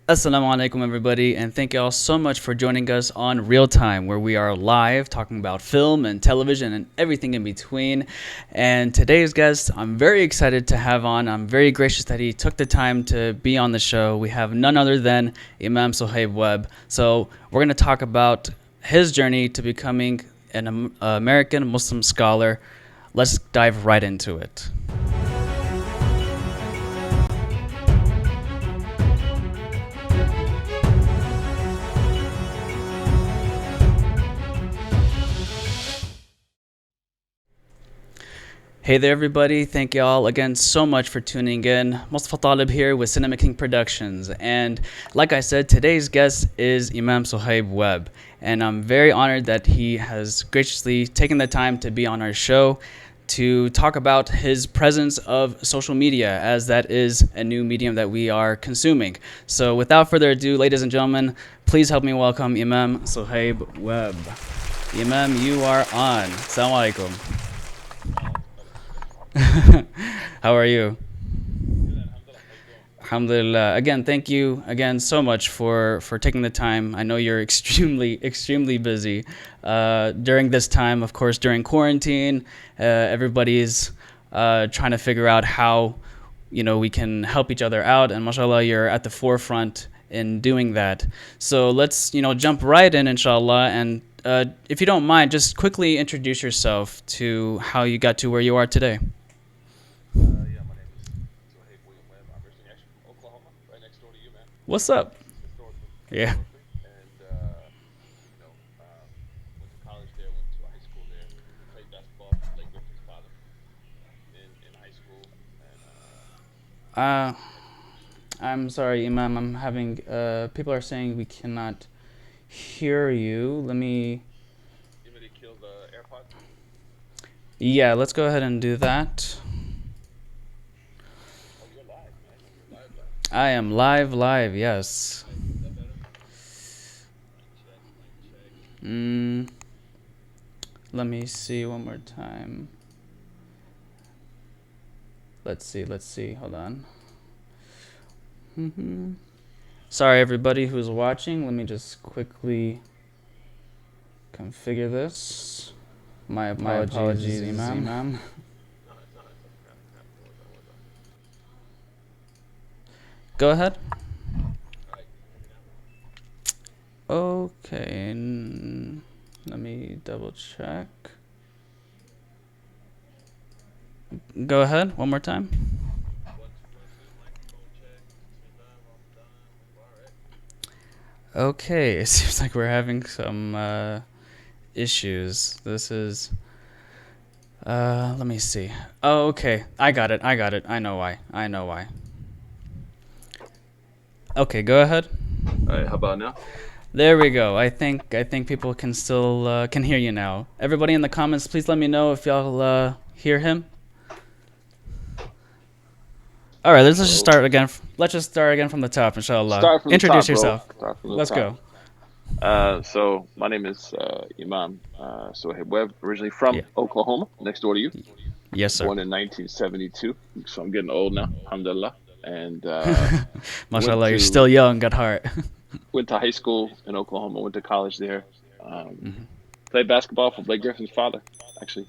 Assalamu alaikum, everybody, and thank you all so much for joining us on Real Time, where we are live talking about film and television and everything in between. And today's guest, I'm very excited to have on. I'm very gracious that he took the time to be on the show. We have none other than Imam Suhaib Webb. So we're going to talk about his journey to becoming an American Muslim scholar. Let's dive right into it. Hey there, everybody. Thank you all again so much for tuning in. Mustafa Talib here with Cinema King Productions. And like I said, today's guest is Imam Suhaib Webb. And I'm very honored that he has graciously taken the time to be on our show to talk about his presence of social media, as that is a new medium that we are consuming. So without further ado, ladies and gentlemen, please help me welcome Imam Suhaib Webb. Imam, you are on. Assalamu alaikum. How are you? Alhamdulillah. Again, thank you again so much for taking the time. I know you're extremely busy during this time. Of course, during quarantine, everybody's trying to figure out how we can help each other out. And mashallah, you're at the forefront in doing that. So let's jump right in, inshallah. And if you don't mind, just quickly introduce yourself to how you got to where you are today. Yeah, my name is Suhaib William Webb. I'm originally actually from Oklahoma, right next door to you, man. What's up? Historically, Yeah. and went to college there, went to high school there. Played basketball for Blake Griffin's father in high school, and Uh, had some years. I'm sorry, Imam. I'm having people are saying we cannot hear you. Let me. You ready to kill the AirPods? Yeah, let's go ahead and do that. Oh, you're live, man. You're live, live. I am live. Yes. Nice. Is that better? Mic check, mic check. Mm, let me see one more time. Let's see. Hold on. Sorry, everybody who's watching. Let me just quickly configure this. My apologies, Imam. No, it's okay, man. Don't worry about it. Don't worry about it. Go ahead. All right, can you hear me now? Okay. Let me double check. Go ahead one more time. 1 2 1 2. Microphone check. Bismillah. Ramadan. Mubarak. Okay, it seems like we're having some issues. This is. Let me see. Oh, okay. I got it. I know why. Okay, go ahead. All right, how about now? There we go. I think people can still can hear you now. Everybody in the comments, please let me know if y'all hear him. All right, let's just Hello. start again. Let's just start again from the top, inshallah. Start from the top, Introduce bro. yourself. Start from the Let's top. go. So my name is Imam Suhaib Webb, originally from Yeah. Oklahoma, next door to you. Yes, sir. Born in 1972, so I'm getting old now, alhamdulillah. And went Mashallah, you're to still young at heart. went to high school in Oklahoma, went to college there. Played basketball for Blake Griffin's father, actually,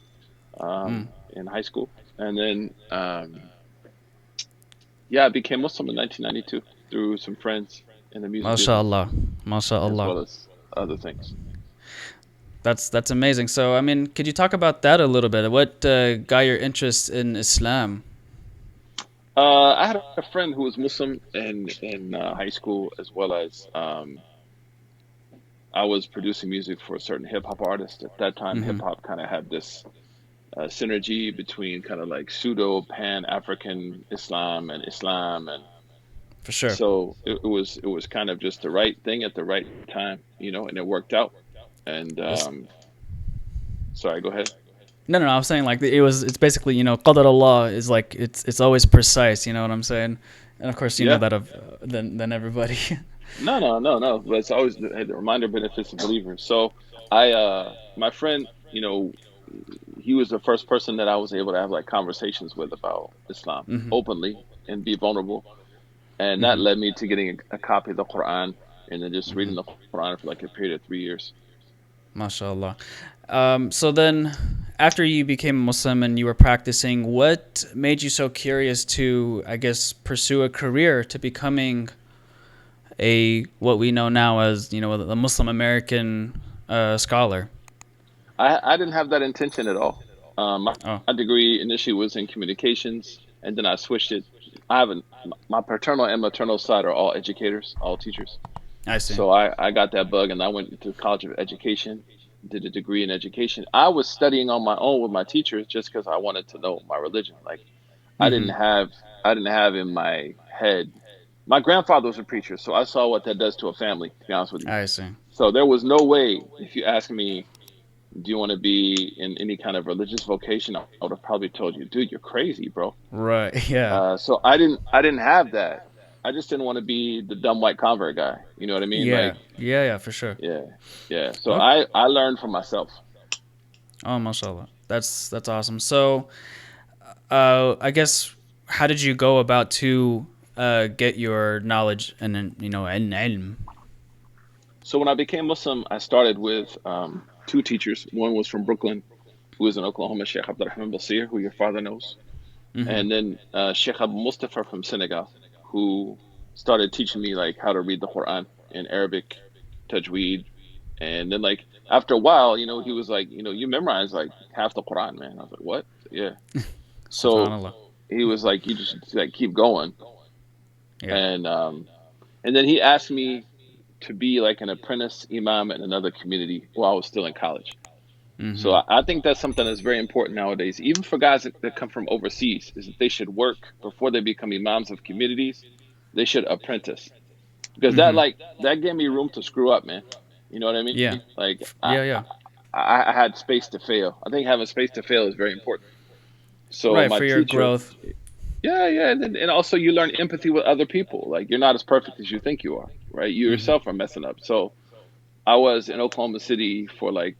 in high school, and then yeah, I became Muslim in 1992 through some friends in the music business, Mashallah. as Mashallah. well as other things. That's amazing. So, I mean, could you talk about that a little bit? What got your interest in Islam? I had a friend who was Muslim in high school, as well as I was producing music for a certain hip hop artist. At that time, hip hop kind of had this synergy between kind of like pseudo Pan African Islam, and For sure. so it was kind of just the right thing at the right time, and it worked out. And That's, sorry, go ahead. no. I was saying like it's basically qadar Allah is like it's always precise. You know what I'm saying? And of course, you know Yeah. that of than everybody. No. But it's always the reminder benefits a believer. So my friend, he was the first person that I was able to have like conversations with about Islam openly and be vulnerable. and that led me to getting a copy of the Quran and then just reading the Quran for like a period of 3 years. MashaAllah. So then, after you became a Muslim and you were practicing, what made you so curious to, I guess, pursue a career to becoming a what we know now as a Muslim American scholar? I didn't have that intention at all. Oh, My degree initially was in communications, and then I switched it. I haven't My paternal and maternal side are all educators, all teachers. I see. So I got that bug, and I went to College of Education, did a degree in education. I was studying on my own with my teachers just because I wanted to know my religion. Like I didn't Mm-hmm. have I didn't have in my head. My grandfather was a preacher, so I saw what that does to a family. To be honest with you, I see. so there was no way if you ask me, do you want to be in any kind of religious vocation? I would have probably told you, dude, you're crazy, bro. Right. Yeah. So I didn't have that. I just didn't want to be the dumb white convert guy. You know what I mean? Yeah. Like, Yeah. Yeah. For sure. yeah, yeah. So Oh, I learned from myself. oh, mashallah. That's awesome. So, I guess, how did you go about to get your knowledge and and ilm? So when I became Muslim, I started with two teachers. One was from Brooklyn, who is in Oklahoma, Sheikh Abdurrahman Basir, who your father knows, Mm-hmm. and then Sheikh Abu Mustafa from Senegal, who started teaching me like how to read the Quran in Arabic, tajweed, and then like after a while, he was like, you memorize like half the Quran, man. I was like, what? Yeah. So Subhanallah. he was like, you just like keep going, Yeah. and then he asked me to be like an apprentice imam in another community while I was still in college. So Mm-hmm. I think that's something that's very important nowadays, even for guys that come from overseas, is that they should work before they become imams of communities. They should apprentice because Mm-hmm. that gave me room to screw up, man. You know what I mean? Yeah. Like Yeah. Yeah. I had space to fail. I think having space to fail is very important. So Right, my for your teacher, growth. yeah, yeah, and also you learn empathy with other people. Like you're not as perfect as you think you are, right? You Mm-hmm. yourself are messing up. So I was in Oklahoma City for like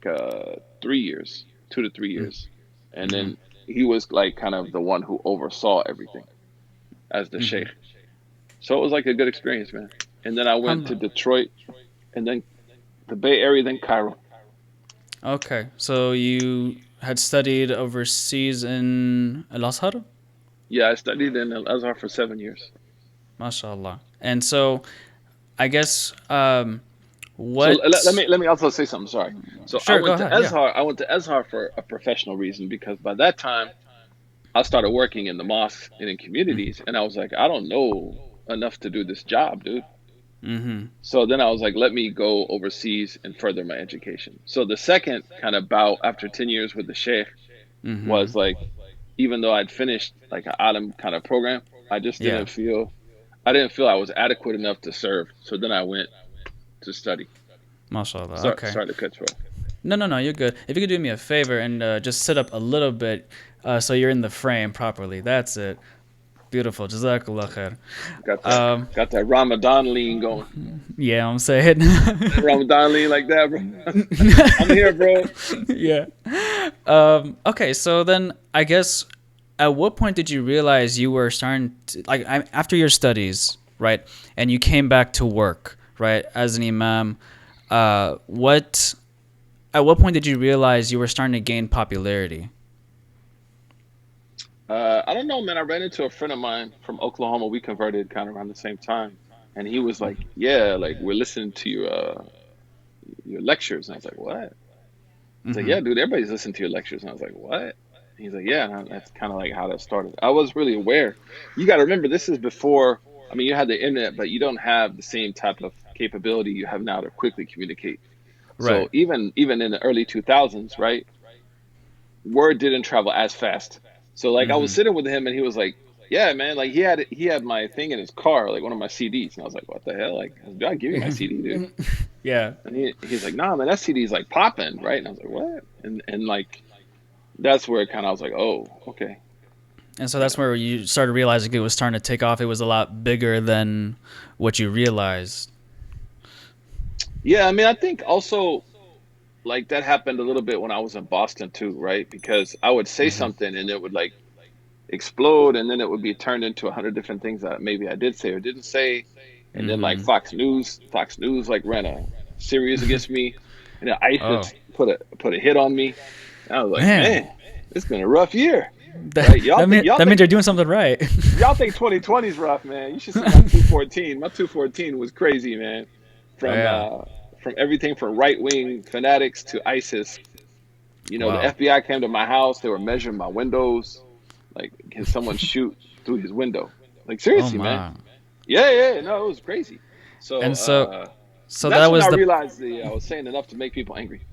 3 years, 2 to 3 years, and Mm-hmm. then he was like kind of the one who oversaw everything as the Mm-hmm. sheikh. So it was like a good experience, man. And then I went to Alhamdulillah. Detroit, and then the Bay Area, then Cairo. Okay, so you had studied overseas in Al Azhar, Yeah, I studied in Al Azhar for 7 years. mashallah. And so I guess So let what? me also say something. Sorry. So I Sure, go went to ahead. Yeah. Azhar. I went to Azhar for a professional reason because by that time I started working in the mosque and in communities, and I was like, I don't know enough to do this job, dude. Mm-hmm. So then I was like, let me go overseas and further my education. So the second kind of bout after 10 years with the sheikh Mm-hmm. was like, even though I'd finished like an alim kind of program, I just Yeah. I didn't feel I was adequate enough to serve. So then I went to study. Mashallah. Sorry, Okay. sorry to cut you off. No, no, no. You're good. If you could do me a favor and just sit up a little bit, so you're in the frame properly. That's it. Beautiful. Jazakallah khair. Got that Um, got that Ramadan lean going. yeah, I'm saying. That Ramadan lean like that, bro. I'm here, bro. Yeah. Okay, so then I guess at what point did you realize you were starting to, like, after your studies, right, and you came back to work, right, as an imam? What At what point did you realize you were starting to gain popularity? I don't know, man. I ran into a friend of mine from Oklahoma. We converted kind of around the same time, and he was like, "Yeah, like we're listening to your lectures." And I was like, "What?" He's like, Mm-hmm. "Yeah, dude, everybody's listening to your lectures." And I was like, "What?" And he's like, "Yeah." And that's kind of like how that started. I was really aware. You got to remember, this is before. I mean, you had the internet, but you don't have the same type of capability you have now to quickly communicate. So Right. even in the early 2000s, right? Word didn't travel as fast. So like I was Mm-hmm. sitting with him and he was like, "Yeah, man, like he had my thing in his car, like one of my CDs." And I was like, "What the hell? Like, did I give you my CD, dude?" Yeah. And he's like, "Nah, man, that CD is like popping, right?" And I was like, "What?" And like that's where it kind of I was like, "Oh, okay." And so that's Yeah. where you started realizing it was starting to take off. It was a lot bigger than what you realized. Yeah, I mean, I think also like that happened a little bit when I was in Boston too, right? Because I would say Mm-hmm. something and explode, and then it would be turned into 100 different things that maybe I did say or didn't say, and then like Mm-hmm. Fox News like ran a series against me, and then Oh ISIS put a hit on me. And I was like, man, man, it's been a rough year, that right? Y'all that think mean y'all that means think you're doing something right. y'all think 2020 is rough, man. You should see my 214. My 214 was crazy, man. From Yeah. uh from everything from right wing fanatics to ISIS. The Wow. FBI came to my house. They were measuring my windows. Like, can someone shoot through his window? Like, Oh seriously, man. my. Yeah, yeah, no, it was crazy. So And so that that's when was I the realized I was saying enough to make people angry.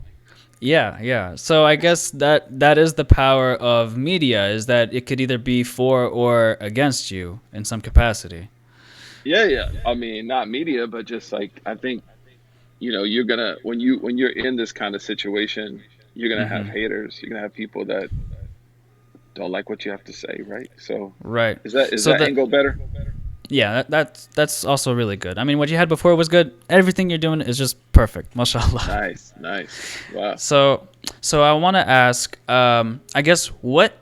yeah, yeah. So I guess that is the power of media, is that it could either be for or against you in some capacity. Yeah, yeah. I mean, not media, but just like I think you're gonna when you're in this kind of situation, you're gonna have Mm-hmm. haters. You're gonna have people that don't like what you have to say, right? So Right. is So that that angle better? yeah, that's also really good. I mean, what you had before was good. Everything you're doing is just perfect, mashallah. Nice, nice. Wow. So so I want to ask, I guess what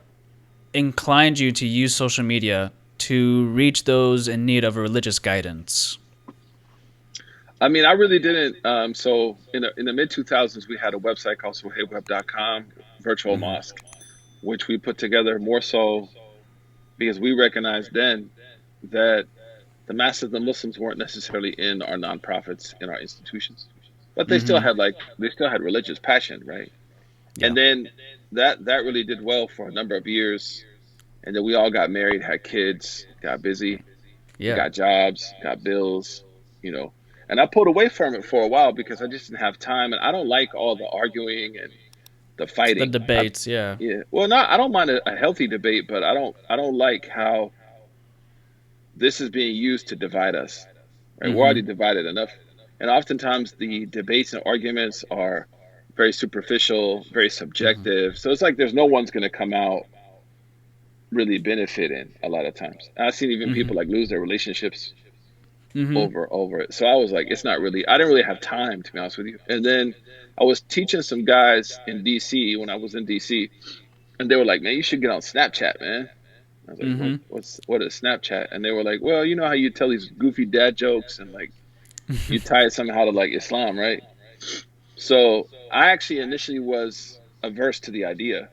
inclined you to use social media to reach those in need of religious guidance? I mean, I really didn't. So in the mid 2000s, we had a website called SuhaibWeb.com, virtual Mm-hmm. mosque, which we put together more so because we recognized then that the masses of the Muslims weren't necessarily in our nonprofits, in our institutions, but Mm-hmm. they still had religious passion, right? Yeah. And then that really did well for a number of years, and then we all got married, had kids, got busy, Yeah. got jobs, got bills, you know. And I pulled away from it for a while because I just didn't have time, and I don't like all the arguing and the The fighting. debates. Yeah. Yeah, well, not I don't mind a healthy debate, but I don't like how this is being used to divide us. Right, we're Mm-hmm. already divided enough, and oftentimes the debates and arguments are very superficial, very Mm-hmm. subjective. So it's like there's no one's going to come out really benefiting a lot of times. I've seen even Mm-hmm. people like lose their relationships Mm-hmm. over it. So I was like, it's not really. I didn't really have time, to be honest with you. And then I was teaching some guys in DC when I was in DC, and they were like, "Man, you should get on Snapchat, man." I was like, Mm-hmm. what is Snapchat?" And they were like, "Well, you know how you tell these goofy dad jokes and like you tie it somehow to like Islam, right?" So I actually initially was averse to the idea,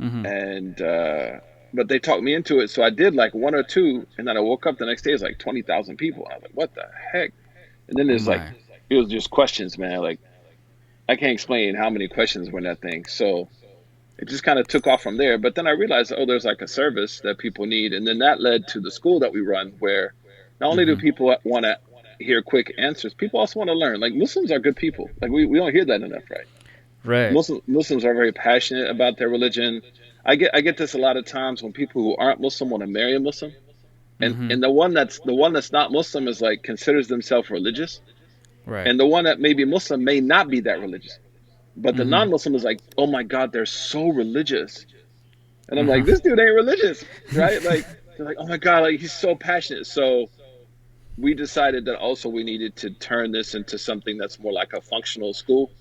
Mm-hmm. and but they talked me into it. So I did like one or two, and then I woke up the next day. It's like 20,000 people. I was like, "What the heck?" And then Oh there's like my. it was just questions, man. Like I can't explain how many questions were in that thing. So it just kind of took off from there. But then I realized, oh, there's like a service that people need, and then that led to the school that we run, where not only do Mm-hmm. people want to hear quick answers, people also want to learn. Like Muslims are good people. Like we don't hear that enough, right? Right. Muslims are very passionate about their religion. I get this a lot of times when people who aren't Muslim want to marry a Muslim, and Mm-hmm. and the one that's not Muslim is like considers themselves religious, Right. and the one that may be Muslim may not be that religious. But the Mm-hmm. non-Muslim is like, oh my God, they're so religious. And I'm like, Mm-hmm. this dude ain't religious, right? Like, they're like, oh my God, like he's so passionate. So we decided that also we needed to turn this into something that's more like a functional school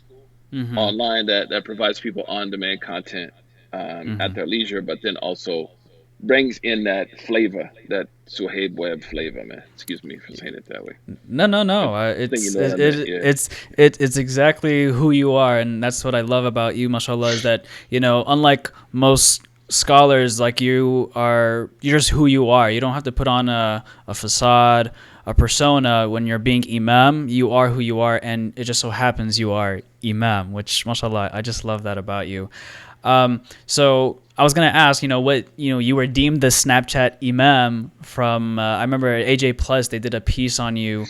Mm-hmm. online that provides people on-demand content at Mm-hmm. their leisure, but then also brings in that flavor, that Suhaib Webb flavor, man. Excuse me for saying it that way. No, no, I no. think you It's know what I meant. Yeah. it's exactly who you are, and that's what I love about you, mashallah, is that unlike most scholars, like you're just who you are. You don't have to put on a facade, a persona when you're being imam. You are who you are, and it just so happens you are imam, which mashallah, I just love that about you. So I was gonna ask, what you were deemed the Snapchat imam from. I remember at AJ Plus they did a piece on you,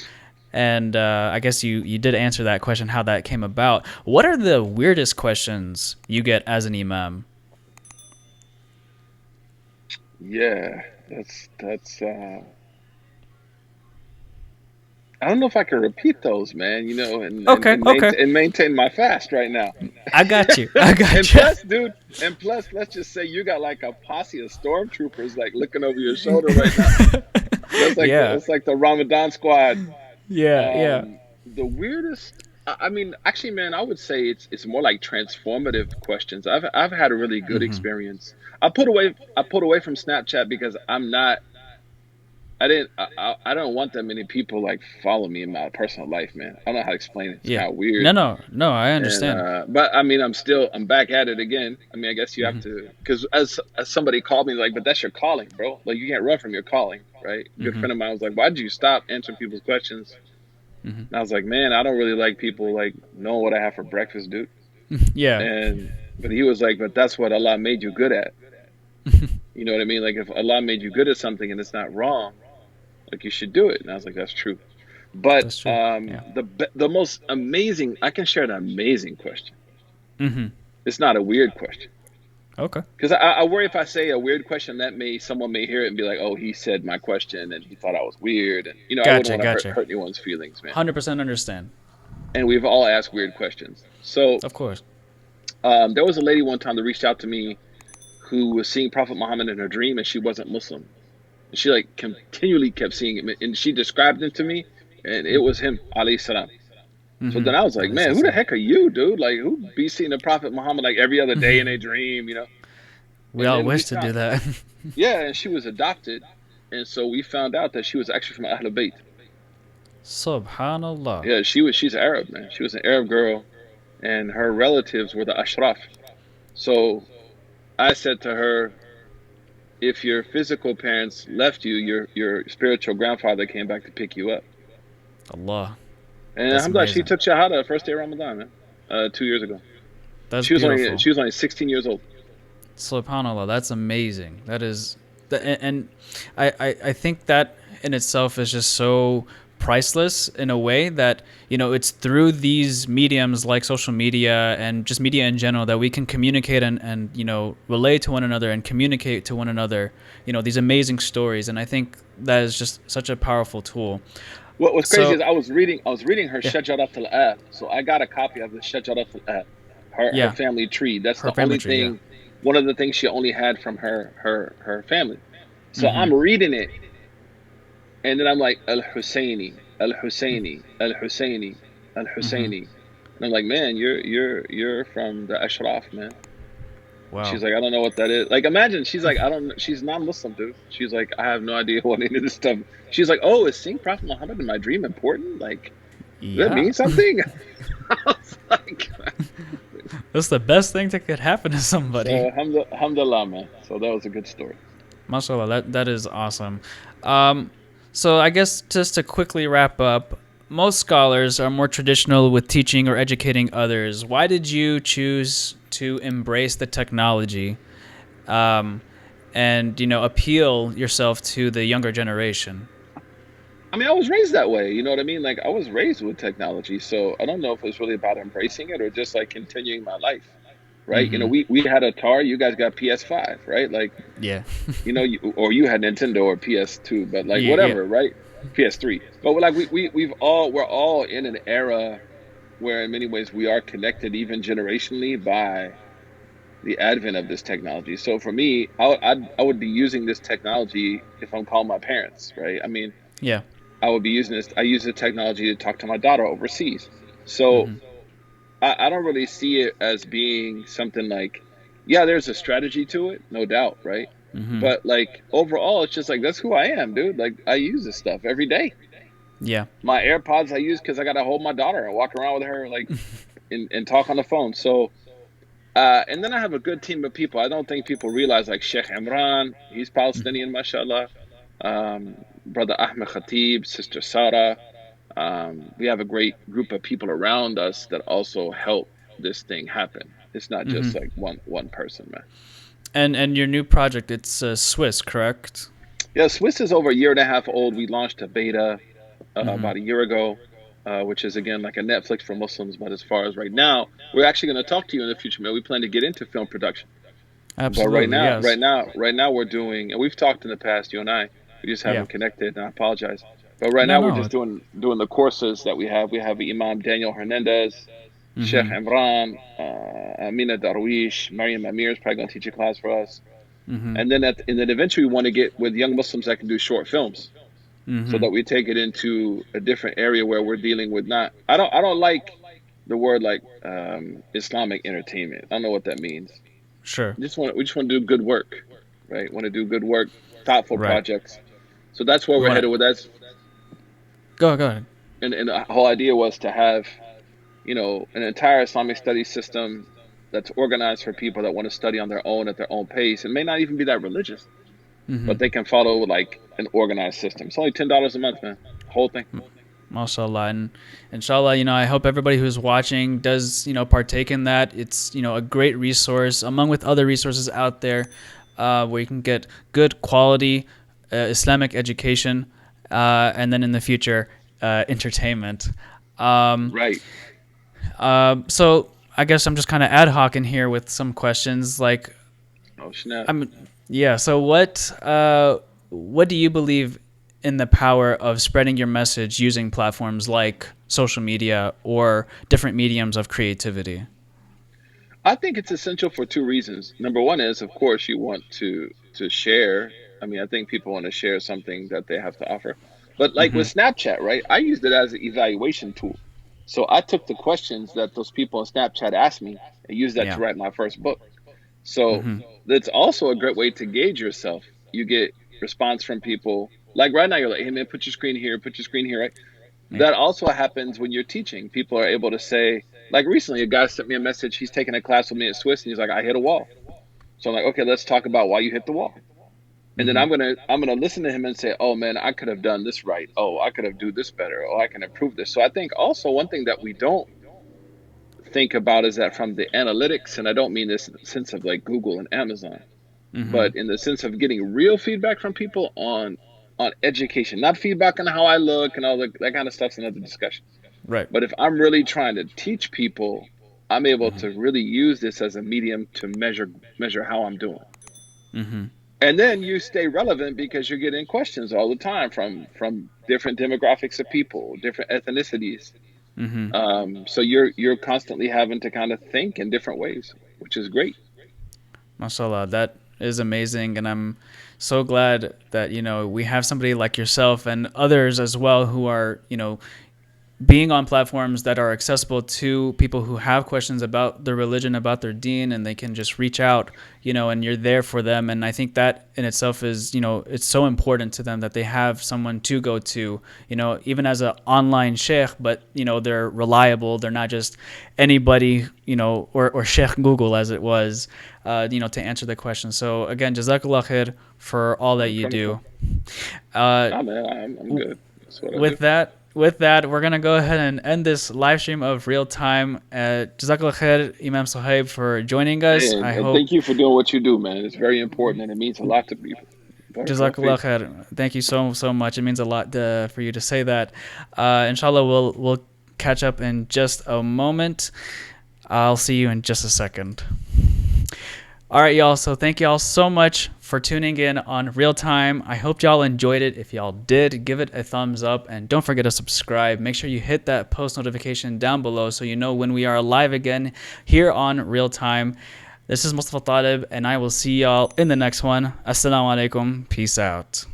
and I guess you did answer that question, how that came about. What are the weirdest questions you get as an imam? Yeah, that's I don't know if I can repeat those, man, and and, Okay, and okay, maintain my fast right now. I got you, I And got you. plus, dude, let's just say you got like a posse of stormtroopers like looking over your shoulder right now. That's like Yeah, the Ramadan squad. yeah, yeah. The weirdest. I mean, actually, man, I would say it's more like transformative questions. I've had a really good experience. I put away from Snapchat because I'm not. I don't want that many people like follow me in my personal life, man. I don't know how to explain it. It's Yeah. kind of weird. No, no, no. I And understand. but I mean, I'm back at it again. I mean, I guess you have to, because as somebody called me like, but that's your calling, bro. Like you can't run from your calling, right? A good friend of mine was like, why did you stop answering people's questions? And I was like, man, I don't really like people like knowing what I have for breakfast, dude. Yeah. And but he was like, but that's what Allah made you good at. You know what I mean? Like if Allah made you good at something and it's not wrong, like you should do it. And I was like, that's true. But That's true. Yeah. the most amazing, I can share an amazing question. Mm-hmm. It's not a weird question. Okay. Because I worry if I say a weird question, that may someone may hear it and be like, "Oh, he said my question and he thought I was weird," and I wouldn't Gotcha. want to Gotcha. hurt anyone's feelings, man. 100% understand. And we've all asked weird questions. So Of course. there was a lady one time that reached out to me who was seeing Prophet Muhammad in her dream, and she wasn't Muslim. And she like continually kept seeing him, and she described him to me, and it was him, alayhi salam. So Mm-hmm. then I was like, At least man, that's who the so. heck are you, dude? Like, who be seeing the Prophet Muhammad like every other day in a dream, We And all then we wish to do found, that. yeah, and she was adopted, and so we found out that she was actually from Ahlul Bayt. Subhanallah. Yeah, she's Arab, man. She was an Arab girl, and her relatives were the Ashraf. So I said to her, if your physical parents left you, your spiritual grandfather came back to pick you up. Allah. And That's alhamdulillah, she amazing. took Shahada first day of Ramadan, man. 2 years ago. That's She beautiful. was only 16 years old. Subhanallah. That's amazing. That is, and I think that in itself is just so priceless in a way that it's through these mediums like social media and just media in general that we can communicate and relate to one another and communicate to one another these amazing stories, and I think that is just such a powerful tool. What was crazy So is I was reading her yeah, Shajarat al-Ab. So I got a copy of the Shajarat al-Ab, her yeah, family tree. That's her the family only tree, yeah. thing, one of the things she only had from her family. So Mm-hmm. I'm reading it, and then I'm like Al Husseini, Al Husseini, Al Husseini, Al Mm-hmm. Husseini, and I'm like, man, you're from the Ashraf, man. Wow. She's like, I don't know what that is. Like, imagine she's like, I don't. She's non-Muslim, dude. She's like, I have no idea what any of this stuff. She's like, oh, is seeing Prophet Muhammad in my dream important? Like, does that Yeah. mean something? I was like, That's the best thing that could happen to so somebody. alhamdulillah, man. So that was a good story. Mashallah, that is awesome. Um, so I guess just to quickly wrap up, most scholars are more traditional with teaching or educating others. Why did you choose to embrace the technology, um, and appeal yourself to the younger generation? I mean, I was raised that way. You know what I mean? Like, I was raised with technology, so I don't know if it's really about embracing it or just like continuing my life, right? Mm-hmm. We had a tar. You guys got PS5, right? Like, Yeah. or you had Nintendo or PS2, but like Yeah. Yeah. whatever, right? PS3. But we're like we're all in an era where in many ways we are connected even generationally by the advent of this technology. So for me, I would be using this technology if I'm calling my parents, right? I mean, Yeah. I would be using this. I use the technology to talk to my daughter overseas. So Mm-hmm. I don't really see it as being something like, yeah, there's a strategy to it, no doubt, right? Mm-hmm. But like overall, it's just like that's who I am, dude. Like I use this stuff every day. Yeah. My AirPods I use because I gotta hold my daughter and walk around with her, like and talk on the phone. So and then I have a good team of people. I don't think people realize like Sheikh Imran, he's Palestinian, mashallah. Brother Ahmed Khatib, Sister Sarah. We have a great group of people around us that also help this thing happen. It's not Mm-hmm. just like one person, man. And your new project, it's Swiss, correct? Yeah, Swiss is over a year and a half old. We launched a beta Mm-hmm. about a year ago, which is again like a Netflix for Muslims. But as far as right now, we're actually going to talk to you in the future, man. We plan to get into film production, but Absolutely, yes. right now we're doing, and we've talked in the past, you and I. We just Yeah. haven't connected, and I apologize. But right No, now we're no. just doing the courses that we have. We have Imam Daniel Hernandez, Sheikh Mm-hmm. Imran, Amina Darwish, Mariam Amir is probably going to teach a class for us, Mm-hmm. and then eventually we want to get with young Muslims that can do short films so Mm-hmm. that we take it into a different area where we're dealing with not I don't like the word like Islamic entertainment. I don't know what that means. Sure. We just want to do good work, right? Want to do good work, thoughtful Right. projects. So that's where We we're want headed with to that. go ahead. And the whole idea was to have, an entire Islamic study system that's organized for people that want to study on their own at their own pace. It may not even be that religious, Mm-hmm. but they can follow like an organized system. It's only $10 a month, man. Whole thing. MashaAllah. And inshallah, I hope everybody who's watching does, partake in that. It's, a great resource among with other resources out there where you can get good quality Islamic education and then in the future, entertainment. Um, Right. so I guess I'm just kind of ad hoc in here with some questions. Like, Oh snap. I'm, yeah. So what do you believe in the power of spreading your message using platforms like social media or different mediums of creativity? I think it's essential for two reasons. Number one is, of course, you want to share. I mean, I think people want to share something that they have to offer. But like Mm-hmm. with Snapchat, right? I used it as an evaluation tool. So I took the questions that those people on Snapchat asked me and used that to Yeah. write my first book. So Mm-hmm. that's also a great way to gauge yourself. You get response from people. Like right now, you're like, hey man, put your screen here, right? Yeah. That also happens when you're teaching. People are able to say, like recently, a guy sent me a message. He's taking a class with me at Swiss, and he's like, I hit a wall. So I'm like, okay, let's talk about why you hit the wall. And then Mm-hmm. I'm gonna listen to him and say, oh man, I could have done this right. Oh, I could have do this better. Oh, I can improve this. So I think also one thing that we don't think about is that from the analytics, and I don't mean this in the sense of like Google and Amazon, Mm-hmm. but in the sense of getting real feedback from people on education, not feedback on how I look and all that kind of stuff's another discussion. Right. But if I'm really trying to teach people, I'm able to really use this as a medium to measure how I'm doing. Mm-hmm. And then you stay relevant because you're getting questions all the time from different demographics of people, different ethnicities. Mm-hmm. So you're constantly having to kind of think in different ways, which is great. Mashallah, that is amazing, and I'm so glad that we have somebody like yourself and others as well who are being on platforms that are accessible to people who have questions about their religion, about their deen, and they can just reach out, and you're there for them. And I think that in itself is, it's so important to them that they have someone to go to, even as an online sheikh, but, they're reliable. They're not just anybody, or Sheikh Google as it was, to answer the question. So again, Jazakallah khair for all that No you problem. do. Uh, Nah, man, I'm good. That's what I do. with that, we're gonna go ahead and end this live stream of real time. Jazakallah khair, Imam Suhaib, for joining us. Hey, I and hope thank you for doing what you do, man. It's very important and it means a lot to people. Barakallah Jazakallah feek. khair. Thank you so much. It means a lot for you to say that. Inshallah, we'll catch up in just a moment. I'll see you in just a second. All right, y'all. So thank y'all so much for tuning in on Real Time. I hope y'all enjoyed it. If y'all did, give it a thumbs up and don't forget to subscribe. Make sure you hit that post notification down below so you know when we are live again here on Real Time. This is Mustafa Talib, and I will see y'all in the next one. Assalamu alaikum. Peace out.